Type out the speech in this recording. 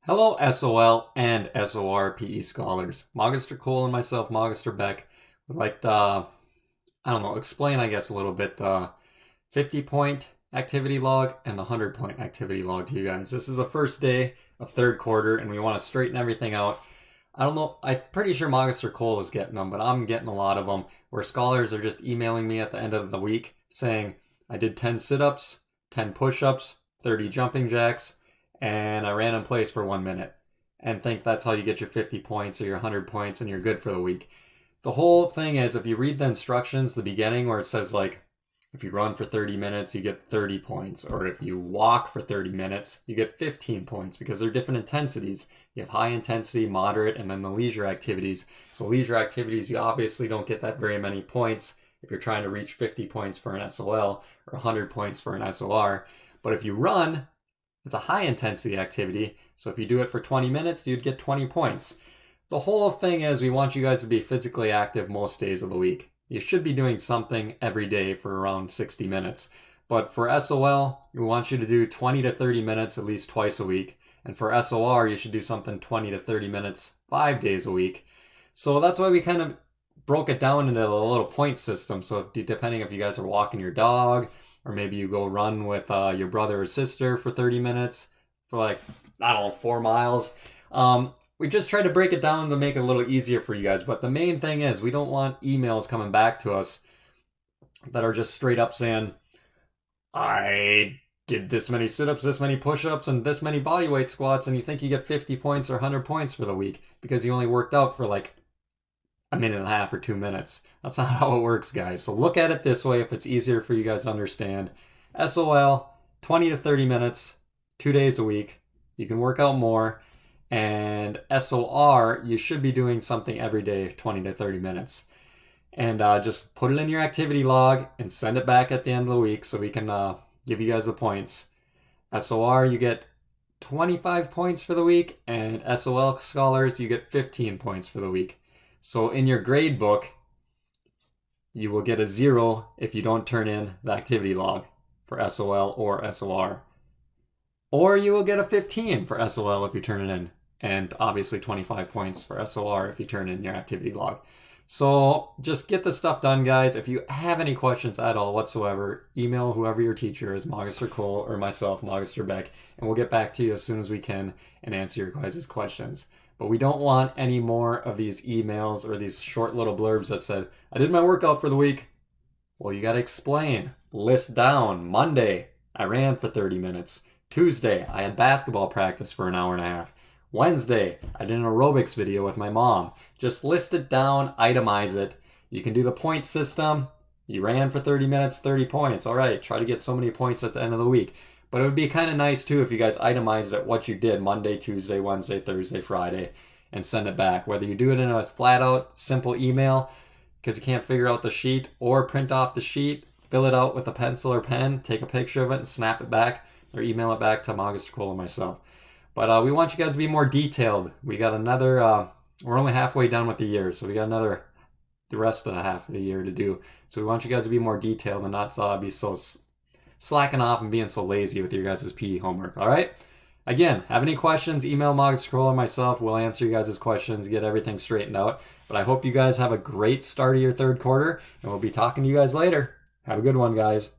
Hello, SOL and SOR PE scholars. Magister Cole and myself, Magister Beck, would like to, explain, a little bit the 50-point activity log and the 100-point activity log to you guys. This is the first day of third quarter, and we want to straighten everything out. I don't know, I'm pretty sure Magister Cole is getting them, but I'm getting a lot of them, where scholars are just emailing me at the end of the week saying, I did 10 sit-ups, 10 push-ups, 30 jumping jacks, and I ran in place for 1 minute, and think that's how you get your 50 points or your 100 points and you're good for the week. The whole thing is, if you read the instructions, the beginning where it says like, if you run for 30 minutes, you get 30 points, or if you walk for 30 minutes, you get 15 points, because they're different intensities. You have high intensity, moderate, and then the leisure activities. So leisure activities, you obviously don't get that very many points if you're trying to reach 50 points for an SOL or 100 points for an SOR. But if you run, it's a high intensity activity, so if you do it for 20 minutes, you'd get 20 points. The whole thing is, we want you guys to be physically active most days of the week. You should be doing something every day for around 60 minutes. But for SOL, we want you to do 20 to 30 minutes at least twice a week. And for SOR, you should do something 20 to 30 minutes 5 days a week. So that's why we kind of broke it down into a little point system. So depending if you guys are walking your dog, or maybe you go run with your brother or sister for 30 minutes for 4 miles. We just tried to break it down to make it a little easier for you guys. But the main thing is, we don't want emails coming back to us that are just straight up saying, I did this many sit-ups, this many push-ups, and this many bodyweight squats, and you think you get 50 points or 100 points for the week because you only worked out for a minute and a half or 2 minutes. That's not how it works, guys. So look at it this way if it's easier for you guys to understand. SOL, 20 to 30 minutes, 2 days a week. You can work out more. And SOR, you should be doing something every day, 20 to 30 minutes. And just put it in your activity log and send it back at the end of the week so we can give you guys the points. SOR, you get 25 points for the week, and SOL scholars, you get 15 points for the week. So in your grade book, you will get a 0 if you don't turn in the activity log for SOL or SOR. Or you will get a 15 for SOL if you turn it in. And obviously 25 points for SOR if you turn in your activity log. So just get the stuff done, guys. If you have any questions at all whatsoever, email whoever your teacher is, Magister Cole or myself, Magister Beck, and we'll get back to you as soon as we can and answer your guys' questions. But we don't want any more of these emails or these short little blurbs that said, I did my workout for the week. Well, you got to explain. List down. Monday, I ran for 30 minutes. Tuesday, I had basketball practice for an hour and a half. Wednesday, I did an aerobics video with my mom. Just list it down, itemize it. You can do the point system. You ran for 30 minutes, 30 points. All right, try to get so many points at the end of the week. But it would be kind of nice too if you guys itemized it what you did Monday, Tuesday, Wednesday, Thursday, Friday, and send it back. Whether you do it in a flat out simple email because you can't figure out the sheet, or print off the sheet, fill it out with a pencil or pen, take a picture of it and snap it back, or email it back to Magister Cole or myself. But we want you guys to be more detailed. We got another, we're only halfway done with the year, so we got the rest of the half of the year to do. So we want you guys to be more detailed and not be so slacking off and being so lazy with your guys' PE homework, all right? Again, have any questions, email Magister Cole or myself. We'll answer you guys' questions, get everything straightened out. But I hope you guys have a great start of your third quarter, and we'll be talking to you guys later. Have a good one, guys.